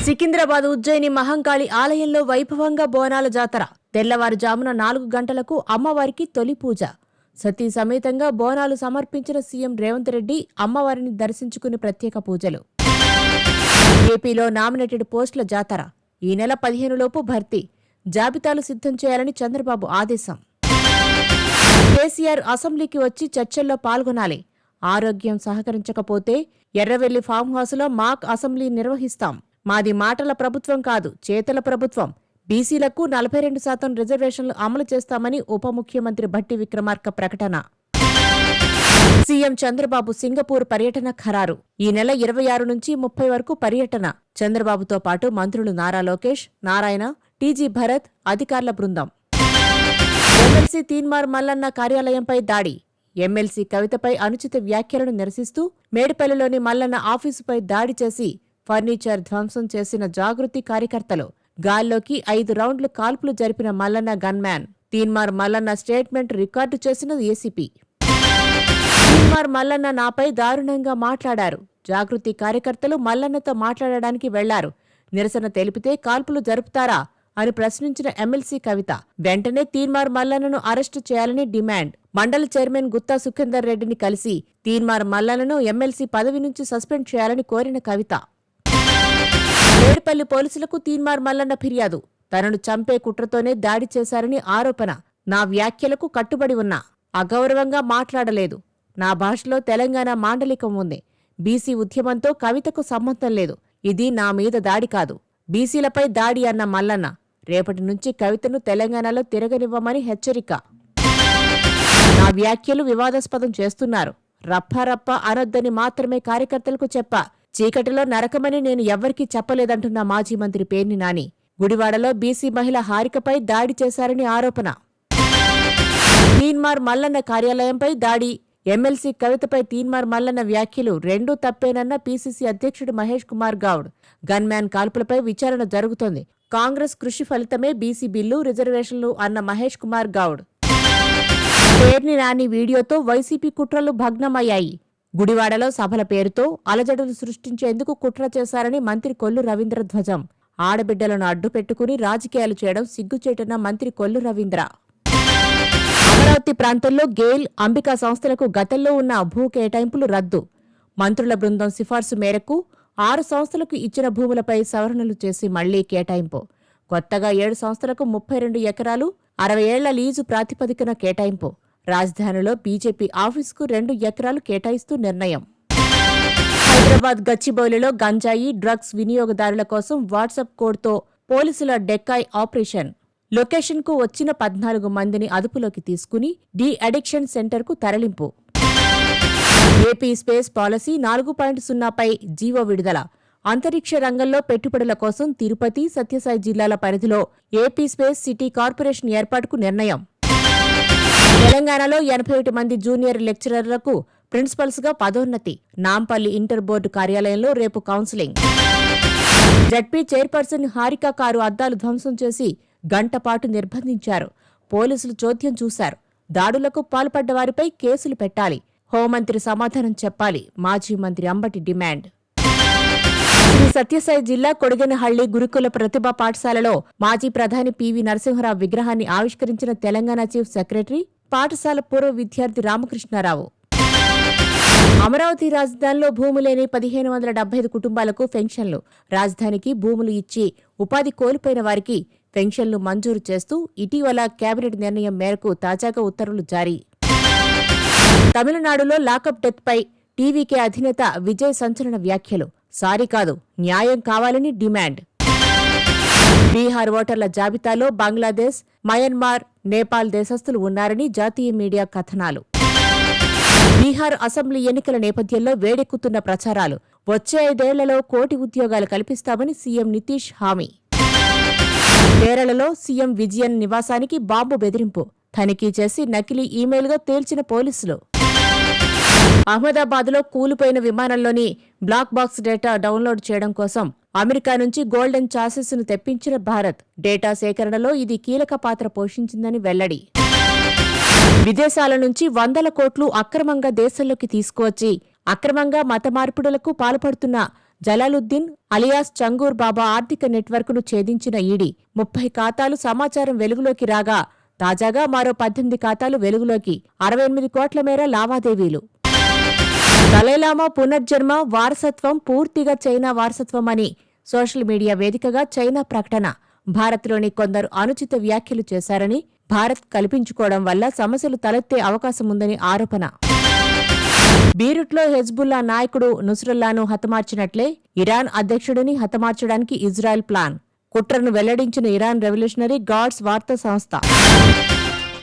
సికింద్రాబాద్ ఉజ్జయిని మహంకాళి ఆలయంలో వైభవంగా బోనాల జాతర. తెల్లవారుజామున 4 గంటలకు అమ్మవారికి తొలి పూజ. సతీ సమేతంగా బోనాలు సమర్పించిన సీఎం రేవంత్ రెడ్డి అమ్మవారిని దర్శించుకుని ప్రత్యేక పూజలు. ఏపీలో నామినేటెడ్ పోస్టుల జాతర. ఈ నెల 15 లోపు భర్తీ. జాబితాలు సిద్ధం చేయాలని చంద్రబాబు ఆదేశం. కేసీఆర్ అసెంబ్లీకి వచ్చి చర్చల్లో పాల్గొనాలి. ఆరోగ్యం సహకరించకపోతే ఎర్రవెల్లి ఫామ్ హౌస్లో మాక్ అసెంబ్లీ నిర్వహిస్తాం. మాది మాటల ప్రభుత్వం కాదు, చేతల ప్రభుత్వం. బీసీలకు 42% రిజర్వేషన్లు అమలు చేస్తామని ఉప ముఖ్యమంత్రి భట్టి విక్రమార్క ప్రకటన. సీఎం చంద్రబాబు సింగపూర్ పర్యటన ఖరారు. ఈ నెల 26 నుంచి 30 వరకు పర్యటన. చంద్రబాబుతో పాటు మంత్రులు నారా లోకేష్, నారాయణ, టీజీ భరత్, అధికారుల బృందం. ఎమ్మెల్సీ తీన్మార్ మల్లన్న కార్యాలయంపై దాడి. ఎమ్మెల్సీ కవితపై అనుచిత వ్యాఖ్యలను నిరసిస్తూ మేడిపల్లిలోని మల్లన్న ఆఫీసుపై దాడి చేసి ఫర్నిచర్ ధ్వంసం చేసిన జాగృతి కార్యకర్తలు. గాల్లోకి 5 రౌండ్లు కాల్పులు జరిపిన Mallanna gunman. Teenmaar Mallanna statement record చేసిన ఏసీపీ. తీన్మార్ మల్లన్న నాపై దారుణంగా మాట్లాడారు. జాగృతి కార్యకర్తలు మల్లన్నతో మాట్లాడడానికి వెళ్లారు. నిరసన తెలిపితే కాల్పులు జరుపుతారా అని ప్రశ్నించిన ఎమ్మెల్సీ కవిత. వెంటనే తీన్మార్ మల్లన్నను అరెస్టు చేయాలని డిమాండ్. మండల చైర్మన్ గుత్తా సుఖేందర్ రెడ్డిని కలిసి తీన్మార్ మల్లన్నను ఎమ్మెల్సీ పదవి నుంచి సస్పెండ్ చేయాలని కోరిన కవిత. మేడిపల్లి పోలీసులకు తీన్మార్ మల్లన్న ఫిర్యాదు. తనను చంపే కుట్రతోనే దాడి చేశారని ఆరోపణ. నా వ్యాఖ్యలకు కట్టుబడి ఉన్నా. అగౌరవంగా మాట్లాడలేదు. నా భాషలో తెలంగాణ మాండలికం ఉంది. బీసీ ఉద్యమంతో కవితకు సంబంధం లేదు. ఇది నా మీద దాడి కాదు, బీసీలపై దాడి అన్న మల్లన్న. రేపటి నుంచి కవితను తెలంగాణలో తిరగనివ్వమని హెచ్చరిక. నా వ్యాఖ్యలు వివాదాస్పదం చేస్తున్నారు. రప్పారప్ప అనొద్దని మాత్రమే కార్యకర్తలకు చెప్పా. చీకటిలో నరకమని నేను ఎవ్వరికీ చెప్పలేదంటున్న మాజీ మంత్రి పేర్ని నాని. గుడివాడలో బీసీ మహిళ హారికపై దాడి చేశారని ఆరోపణ. తీన్మార్ మల్లన్న కార్యాలయంపై దాడి. ఎమ్మెల్సీ కవితపై తీన్మార్ మల్లన్న వ్యాఖ్యలు రెండూ తప్పేనన్న పీసీసీ అధ్యక్షుడు మహేష్ కుమార్ గౌడ్. గన్మ్యాన్ కాల్పులపై విచారణ జరుగుతోంది. కాంగ్రెస్ కృషి ఫలితమే బీసీ బిల్లు, రిజర్వేషన్లు అన్న మహేష్ కుమార్ గౌడ్. పేర్ని నాని వీడియోతో వైసీపీ కుట్రలు భగ్నమయ్యాయి. గుడివాడలో సభల పేరుతో అలజడులు సృష్టించేందుకు కుట్ర చేశారని మంత్రి కొల్లు రవీంద్ర ధ్వజం. ఆడబిడ్డలను అడ్డుపెట్టుకుని రాజకీయాలు చేయడం సిగ్గుచేటన్న మంత్రి కొల్లు రవీంద్ర. అమరావతి ప్రాంతంలో గెయిల్, అంబికా సంస్థలకు గతంలో ఉన్న భూ కేటాయింపులు రద్దు. మంత్రుల బృందం సిఫార్సు మేరకు 6 సంస్థలకు ఇచ్చిన భూములపై సవరణలు చేసి మళ్లీ కేటాయింపు. కొత్తగా 7 సంస్థలకు 32 ఎకరాలు 60 ఏళ్ల లీజు ప్రాతిపదికన కేటాయింపు. రాజధానిలో బీజేపీ ఆఫీసుకు 2 ఎకరాలు కేటాయిస్తూ నిర్ణయం. హైదరాబాద్ గచ్చిబౌలిలో గంజాయి, డ్రగ్స్ వినియోగదారుల కోసం వాట్సాప్ కోడ్తో పోలీసుల డెక్కాయ్ ఆపరేషన్. లొకేషన్కు వచ్చిన 14 మందిని అదుపులోకి తీసుకుని డీ అడిక్షన్ సెంటర్కు తరలింపు. ఏపీ స్పేస్ పాలసీ 4.0పై జీవో విడుదల. అంతరిక్ష రంగంలో పెట్టుబడుల కోసం తిరుపతి, సత్యసాయి జిల్లాల పరిధిలో ఏపీ స్పేస్ సిటీ కార్పొరేషన్ ఏర్పాటుకు నిర్ణయం. తెలంగాణలో 81 మంది జూనియర్ లెక్చరర్లకు ప్రిన్సిపల్స్గా పదోన్నతి. నాంపల్లి ఇంటర్ బోర్డు కార్యాలయంలో రేపు counselling. ZP chairperson Harika car అద్దాలు ధ్వంసం చేసి గంటపాటు నిర్బంధించారు. పోలీసులు చోద్యం చూశారు. దాడులకు పాల్పడ్డవారిపై కేసులు పెట్టాలి. హోంమంత్రి సమాధానం చెప్పాలి. మాజీ మంత్రి అంబటి డిమాండ్. శ్రీ సత్యసాయి జిల్లా కొడిగనహళ్లి గురుకుల ప్రతిభా పాఠశాలలో మాజీ ప్రధాని పివి నరసింహరావు విగ్రహాన్ని ఆవిష్కరించిన తెలంగాణ చీఫ్ సెక్రటరీ, పాఠశాల పూర్వ విద్యార్థి రామకృష్ణారావు. అమరావతి రాజధానిలో భూమి లేని 1575 కుటుంబాలకు పెన్షన్లు. రాజధానికి భూములు ఇచ్చి ఉపాధి కోల్పోయిన వారికి పెన్షన్లు మంజూరు చేస్తూ ఇటీవల కేబినెట్ నిర్ణయం మేరకు తాజాగా ఉత్తర్వులు జారీ. తమిళనాడులో లాకప్ డెత్పై టీవీకే అధినేత విజయ్ సంచలన వ్యాఖ్యలు. సారీ కాదు, న్యాయం కావాలని డిమాండ్. బీహార్ ఓటర్ల జాబితాలో బంగ్లాదేశ్, మయన్మార్, నేపాల్ దేశస్థులు ఉన్నారని జాతీయ మీడియా కథనాలు. బీహార్ అసెంబ్లీ ఎన్నికల నేపథ్యంలో వేడెక్కుతున్న ప్రచారాలు. వచ్చే 5 ఏళ్లలో 1 కోటి ఉద్యోగాలు కల్పిస్తామని సీఎం నితీష్ హామీ. కేరళలో సీఎం విజయన్ నివాసానికి బాంబు బెదిరింపు. తనిఖీ చేసి నకిలీ ఈమెయిల్గా తేల్చిన పోలీసులు. అహ్మదాబాద్లో కూలిపోయిన విమానంలోని బ్లాక్ బాక్స్ డేటా డౌన్లోడ్ చేయడం కోసం అమెరికా నుంచి గోల్డెన్ చాసెస్ను తెప్పించిన భారత్. డేటా సేకరణలో ఇది కీలక పాత్ర పోషించిందని వెల్లడి. విదేశాల నుంచి 100 కోట్లు అక్రమంగా దేశంలోకి తీసుకువచ్చి అక్రమంగా మత మార్పిడులకు పాల్పడుతున్న జలాలుద్దీన్ అలియాస్ చంగూర్ బాబా ఆర్థిక నెట్వర్క్ను ఛేదించిన ఈడీ 30 ఖాతాలు సమాచారం వెలుగులోకి రాగా తాజాగా మరో 18 ఖాతాలు వెలుగులోకి 68 కోట్ల మేర లావాదేవీలు. దలైలామా పునర్జన్మ వారసత్వం పూర్తిగా చైనా వారసత్వమని సోషల్ మీడియా వేదికగా చైనా ప్రకటన. భారత్లోని కొందరు అనుచిత వ్యాఖ్యలు చేశారని, భారత్ కల్పించుకోవడం వల్ల సమస్యలు తలెత్తే అవకాశముందని ఆరోపణ. బీరుట్లో హెజ్బుల్లా నాయకుడు నుస్రల్లాను హతమార్చినట్లే ఇరాన్ అధ్యక్షుడిని హతమార్చడానికి ఇజ్రాయెల్ ప్లాన్. కుట్రను వెల్లడించిన ఇరాన్ రెవల్యూషనరీ గార్డ్స్ వార్తా సంస్థ.